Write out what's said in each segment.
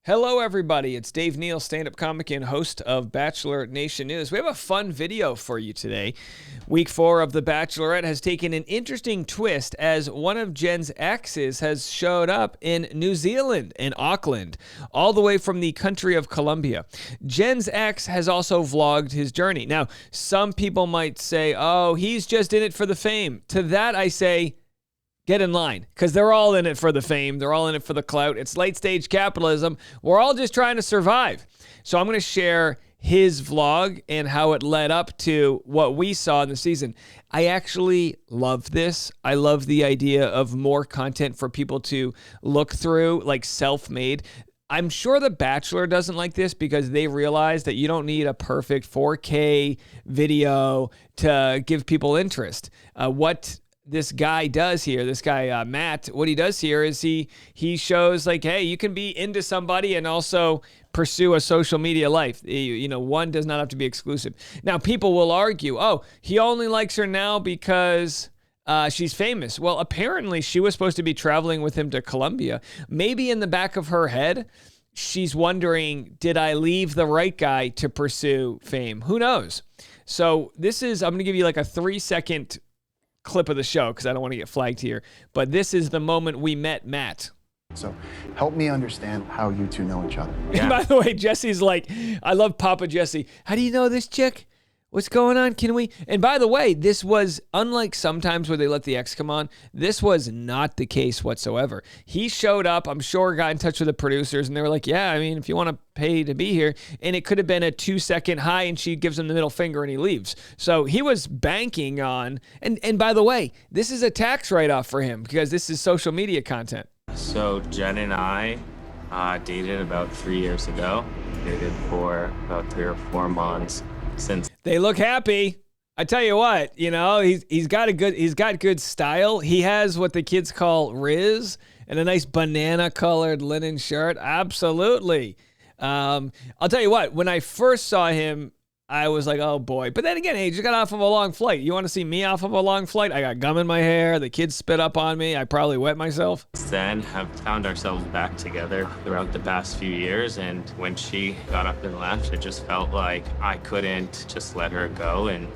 Hello, everybody. It's Dave Neal, stand-up comic and host of Bachelor Nation News. We have a fun video for you today. Week 4 of The Bachelorette has taken an interesting twist as one of Jenn's exes has showed up in New Zealand, in Auckland, all the way from the country of Colombia. Jenn's ex has also vlogged his journey. Now, some people might say, oh, he's just in it for the fame. To that, I say, get in line, because they're all in it for the fame. They're all in it for the clout. It's late stage capitalism. We're all just trying to survive. So I'm going to share his vlog and how it led up to what we saw in the season. I actually love this. I love the idea of more content for people to look through, like self-made. I'm sure The Bachelor doesn't like this because they realize that you don't need a perfect 4K video to give people interest. What this guy does here, Matt, what he does here is he shows like, hey, you can be into somebody and also pursue a social media life. You know, one does not have to be exclusive. Now, people will argue, oh, he only likes her now because she's famous. Well, apparently she was supposed to be traveling with him to Colombia. Maybe in the back of her head, she's wondering, did I leave the right guy to pursue fame? Who knows? So I'm going to give you like a 3-second clip of the show because I don't want to get flagged here. But this is the moment we met Matt. So help me understand how you two know each other. Yeah. And by the way, Jesse's like, I love Papa Jesse. How do you know this chick? What's going on? Can we? And by the way, this was, unlike sometimes where they let the ex come on, this was not the case whatsoever. He showed up, I'm sure got in touch with the producers, and they were like, yeah, I mean, if you want to pay to be here. And it could have been a 2-second hi, and she gives him the middle finger and he leaves. So he was banking on, and by the way, this is a tax write-off for him because this is social media content. So Jen and I dated about 3 years ago. Dated for about 3 or 4 months. Since they look happy. I tell you what, you know, he's got good style. He has what the kids call Riz and a nice banana colored linen shirt. Absolutely. I'll tell you what, when I first saw him, I was like, oh boy. But then again, hey, just got off of a long flight. You want to see me off of a long flight? I got gum in my hair. The kids spit up on me. I probably wet myself. Then have found ourselves back together throughout the past few years. And when she got up and left, it just felt like I couldn't just let her go. And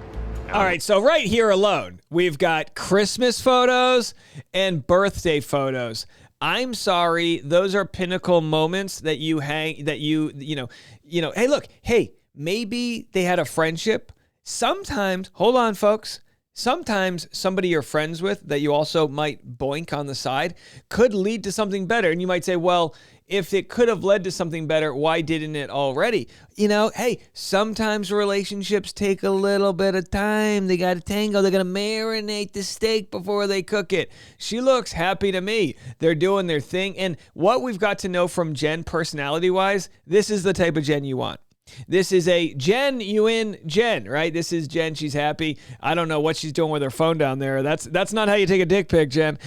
all right, so right here alone, we've got Christmas photos and birthday photos. I'm sorry, those are pinnacle moments that you hang, that you know, hey, look, hey, maybe they had a friendship. Sometimes, hold on, folks. Sometimes somebody you're friends with that you also might boink on the side could lead to something better. And you might say, well, if it could have led to something better, why didn't it already? You know, hey, sometimes relationships take a little bit of time. They got to tango. They're going to marinate the steak before they cook it. She looks happy to me. They're doing their thing. And what we've got to know from Jen personality-wise, this is the type of Jen you want. This is a genuine Jen, right? This is Jen. She's happy. I don't know what she's doing with her phone down there. That's not how you take a dick pic, Jen.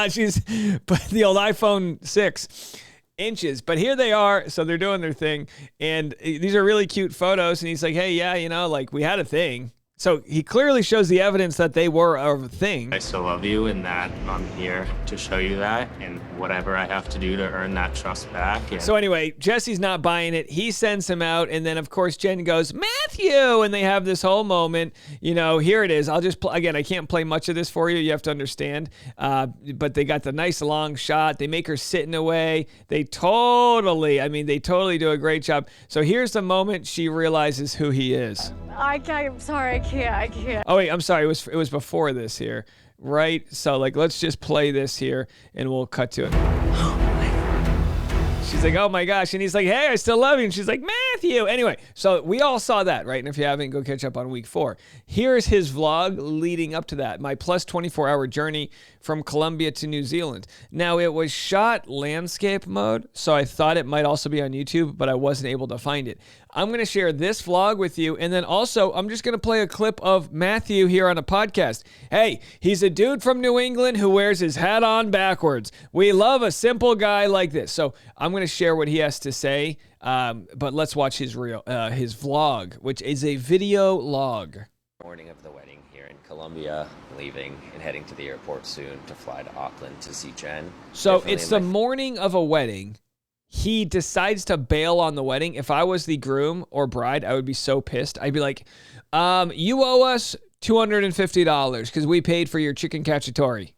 She's but the old iPhone 6 inches. But here they are. So they're doing their thing. And these are really cute photos. And he's like, hey, yeah, you know, like we had a thing. So he clearly shows the evidence that they were a thing. I still love you and that I'm here to show you that and whatever I have to do to earn that trust back. So anyway, Jesse's not buying it. He sends him out. And then, of course, Jen goes, Matthew. And they have this whole moment. You know, here it is. I'll just play. Again, I can't play much of this for you. You have to understand. But they got the nice long shot. They make her sit in a way. They totally do a great job. So here's the moment she realizes who he is. I'm sorry, I can't. Oh wait, I'm sorry. It was before this here, right? So like, let's just play this here, and we'll cut to it. She's like, oh my gosh, and he's like, hey, I still love you. And she's like, Matthew. Anyway, so we all saw that, right? And if you haven't, go catch up on week 4. Here's his vlog leading up to that. My plus 24-hour journey from Colombia to New Zealand. Now, it was shot landscape mode, so I thought it might also be on YouTube, but I wasn't able to find it. I'm going to share this vlog with you, and then also I'm just going to play a clip of Matthew here on a podcast. Hey, he's a dude from New England who wears his hat on backwards. We love a simple guy like this. So I'm going to share what he has to say, but let's watch his vlog, which is a video log. Morning of the wedding here in Colombia, leaving and heading to the airport soon to fly to Auckland to see Jen. So it's the morning of a wedding. he decides to bail on the wedding. If I was the groom or bride, I would be so pissed. I'd be like, you owe us $250 because we paid for your chicken cacciatore.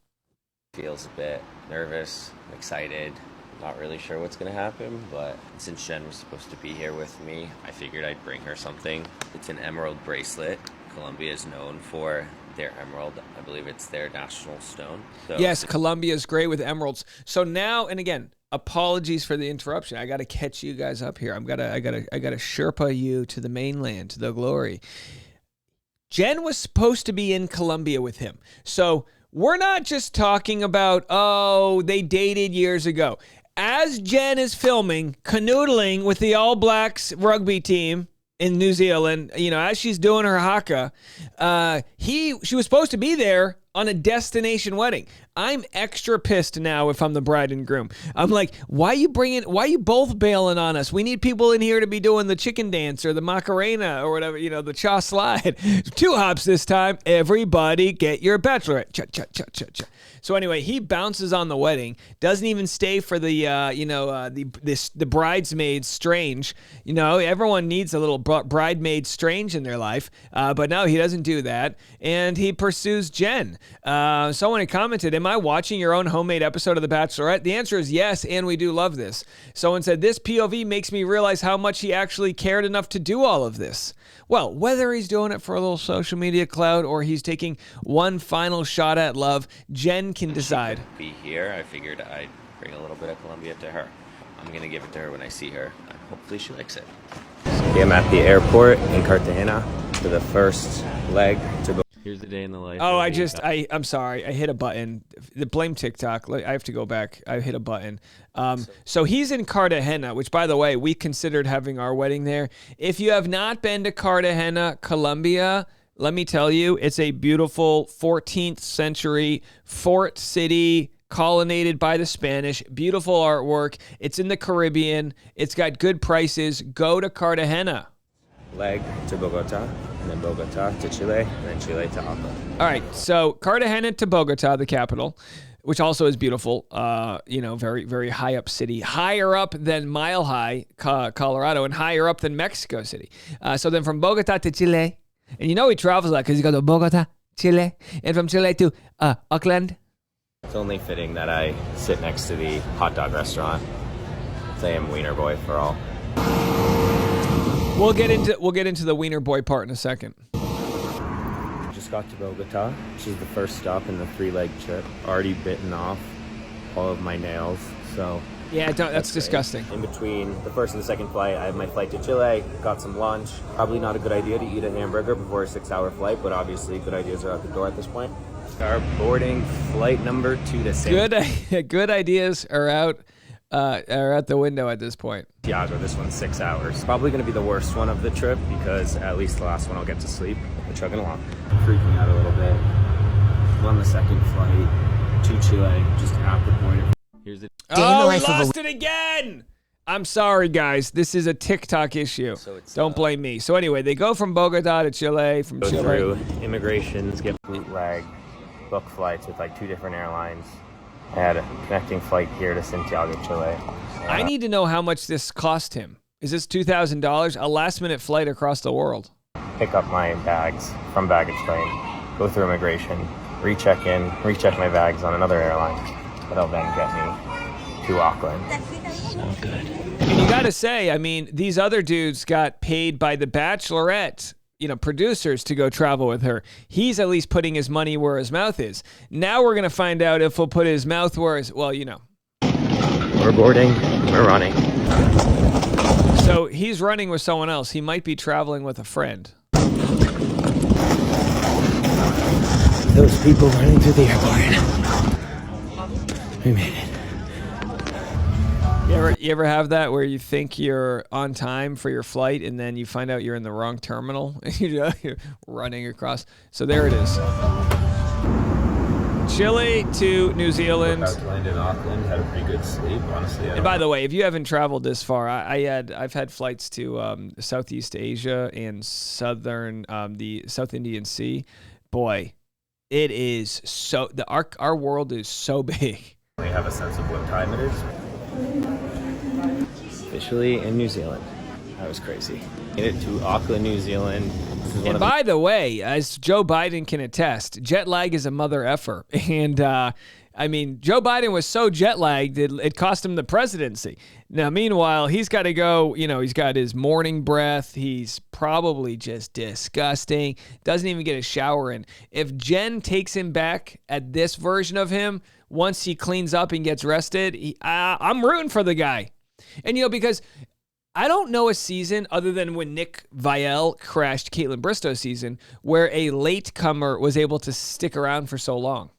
Feels a bit nervous, excited. Not really sure what's going to happen, but since Jen was supposed to be here with me, I figured I'd bring her something. It's an emerald bracelet. Colombia is known for their emerald. I believe it's their national stone. So Yes, Colombia is great with emeralds. So now, and again, apologies for the interruption. I got to catch you guys up here. I got to Sherpa you to the mainland, to the glory. Jen was supposed to be in Colombia with him. So we're not just talking about, oh, they dated years ago. As Jen is filming, canoodling with the All Blacks rugby team in New Zealand, you know, as she's doing her haka, she was supposed to be there on a destination wedding. I'm extra pissed now if I'm the bride and groom. I'm like, why you both bailing on us? We need people in here to be doing the chicken dance or the Macarena or whatever, you know, the cha slide. 2 hops this time. Everybody get your bachelorette. Cha, cha, cha, cha, cha. So anyway, he bounces on the wedding, doesn't even stay for the, the bridesmaid strange. You know, everyone needs a little bridemaid strange in their life, but no, he doesn't do that, and he pursues Jen. Someone had commented, am I watching your own homemade episode of The Bachelorette? The answer is yes, and we do love this. Someone said, this POV makes me realize how much he actually cared enough to do all of this. Well, whether he's doing it for a little social media clout or he's taking one final shot at love, Jen can decide. be here, I figured I'd bring a little bit of Colombia to her. I'm going to give it to her when I see her, and hopefully she likes it. I'm at the airport in Cartagena for the first leg to go. Here's the day in the life. Oh, I'm sorry. I hit a button. Blame TikTok. I have to go back. I hit a button. So he's in Cartagena, which, by the way, we considered having our wedding there. If you have not been to Cartagena, Colombia, let me tell you, it's a beautiful 14th century fort city, colonnaded by the Spanish. Beautiful artwork. It's in the Caribbean. It's got good prices. Go to Cartagena. Leg to Bogota, and then Bogota to Chile, and then Chile to Auckland. All right, so Cartagena to Bogota, the capital, which also is beautiful, very, very high up city, higher up than Mile High, Colorado, and higher up than Mexico City. So then from Bogota to Chile, and you know he travels a lot because he goes to Bogota, Chile, and from Chile to Auckland. It's only fitting that I sit next to the hot dog restaurant. I am Wiener Boy for all. We'll get into the Wiener Boy part in a second. Just got to Bogota, which is the first stop in the 3-leg trip. Already bitten off all of my nails, so yeah, that's disgusting. In between the first and the second flight, I have my flight to Chile, got some lunch. Probably not a good idea to eat a hamburger before a 6-hour flight, but obviously good ideas are out the door at this point. Start boarding flight number 2 to San. Good ideas are out the window at this point. Tiago, this one's 6 hours. Probably going to be the worst one of the trip because at least the last one I'll get to sleep. We're chugging along. Freaking out a little bit. On the second flight to Chile, just at the point. Here's the we lost it again! I'm sorry, guys. This is a TikTok issue. So it's, don't blame me. So anyway, they go from Bogota to Chile, from go Chile through immigrations, get bootleg, book flights with like 2 different airlines. I had a connecting flight here to Santiago, Chile. I need to know how much this cost him. Is this $2,000? A last-minute flight across the world. Pick up my bags from baggage claim, go through immigration, recheck my bags on another airline. That'll then get me to Auckland. So good. And you got to say, I mean, these other dudes got paid by the Bachelorette, producers to go travel with her. He's at least putting his money where his mouth is. Now we're going to find out if he'll put his mouth where his, We're boarding, we're running. So he's running with someone else. He might be traveling with a friend. Those people running through the airport. We made it. You ever have that where you think you're on time for your flight and then you find out you're in the wrong terminal? You're running across. So there it is. Chile to New Zealand. I landed in Auckland, had a pretty good sleep, honestly. And by the way, if you haven't traveled this far, I've had flights to Southeast Asia and the South Indian Sea. Boy, it is so our world is so big. We have a sense of what time it is. officially in New Zealand. That was crazy. Made it to Auckland, New Zealand. And by the way, as Joe Biden can attest, jet lag is a mother effer. And I mean, Joe Biden was so jet lagged, it cost him the presidency. Now, meanwhile, he's got to go, he's got his morning breath. He's probably just disgusting. Doesn't even get a shower in. If Jen takes him back at this version of him, once he cleans up and gets rested, I'm rooting for the guy. And, because I don't know a season other than when Nick Viall crashed Caitlin Bristow's season where a latecomer was able to stick around for so long.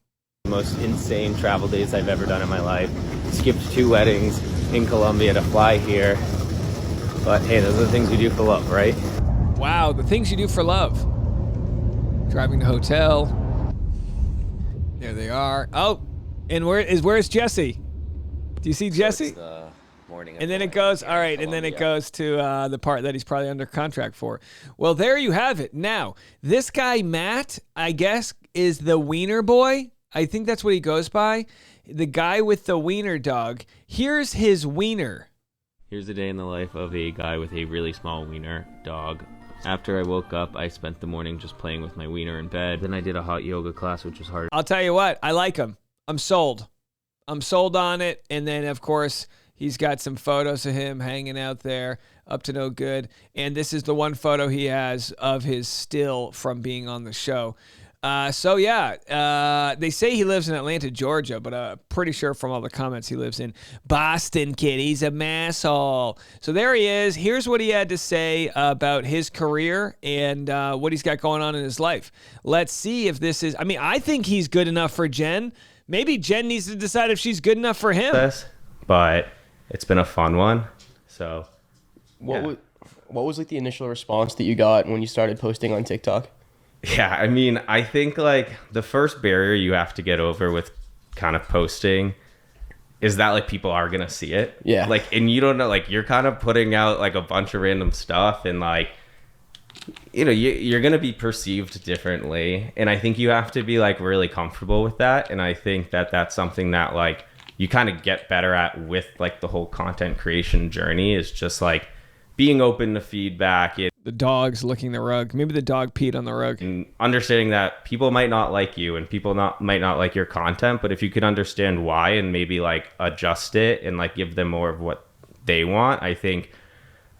The most insane travel days I've ever done in my life. Skipped 2 weddings in Colombia to fly here. But hey, those are the things you do for love, right? Wow, the things you do for love. Driving to hotel. There they are. Oh, and where's Jesse? Do you see Jesse? Morning and then it goes, all right, and then it goes to the part that he's probably under contract for. Well, there you have it. Now, this guy, Matt, I guess, is the wiener boy. I think that's what he goes by. The guy with the wiener dog. Here's his wiener. Here's a day in the life of a guy with a really small wiener dog. After I woke up, I spent the morning just playing with my wiener in bed. Then I did a hot yoga class, which was hard. I'll tell you what, I like him. I'm sold. I'm sold on it. And then, of course, he's got some photos of him hanging out there, up to no good. And this is the one photo he has of his still from being on the show. They say he lives in Atlanta, Georgia, but pretty sure from all the comments he lives in Boston, kid. He's a masshole. So there he is. Here's what he had to say about his career and what he's got going on in his life. Let's see if this is, I think he's good enough for Jen. Maybe Jen needs to decide if she's good enough for him. But it's been a fun one. So, what was like the initial response that you got when you started posting on TikTok? Yeah, I think the first barrier you have to get over with kind of posting is that people are gonna see it. Yeah. And you don't know, you're kind of putting out a bunch of random stuff and you're gonna be perceived differently. And I think you have to be really comfortable with that. And I think that that's something that you kind of get better at with the whole content creation journey is just being open to feedback. The dog's licking the rug. Maybe the dog peed on the rug. And understanding that people might not like you and people might not like your content, but if you could understand why and maybe adjust it and give them more of what they want, I think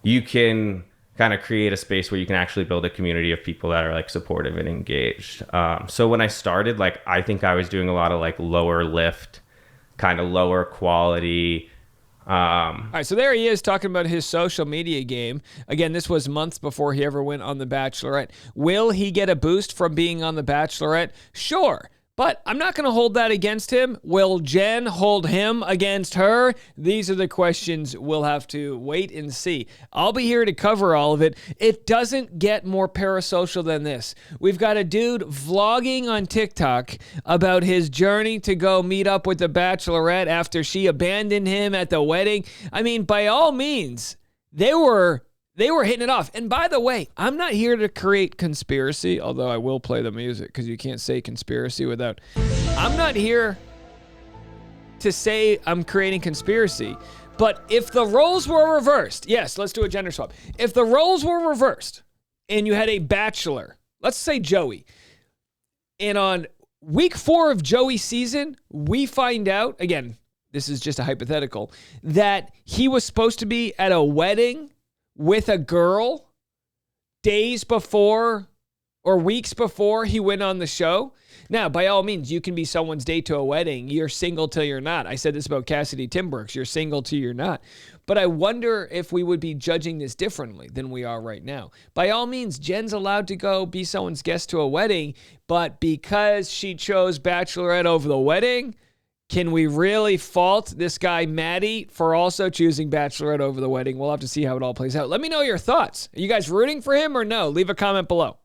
you can kind of create a space where you can actually build a community of people that are supportive and engaged. So when I started, I think I was doing a lot of lower lift, kind of lower quality. All right, so there he is talking about his social media game. Again, this was months before he ever went on The Bachelorette. Will he get a boost from being on The Bachelorette? Sure, but I'm not going to hold that against him. Will Jen hold him against her? These are the questions we'll have to wait and see. I'll be here to cover all of it. It doesn't get more parasocial than this. We've got a dude vlogging on TikTok about his journey to go meet up with the Bachelorette after she abandoned him at the wedding. By all means, they were hitting it off. And by the way, I'm not here to create conspiracy, although I will play the music because you can't say conspiracy without. I'm not here to say I'm creating conspiracy, but if the roles were reversed, yes, let's do a gender swap. If the roles were reversed and you had a bachelor, let's say Joey, and on week 4 of Joey's season, we find out, again, this is just a hypothetical, that he was supposed to be at a wedding with a girl days before or weeks before he went on the show. Now, by all means, you can be someone's date to a wedding. You're single till you're not. I said this about Cassidy Timbrooks. You're single till you're not. But I wonder if we would be judging this differently than we are right now. By all means, Jen's allowed to go be someone's guest to a wedding, but because she chose Bachelorette over the wedding, can we really fault this guy, Maddie, for also choosing Bachelorette over the wedding? We'll have to see how it all plays out. Let me know your thoughts. Are you guys rooting for him or no? Leave a comment below.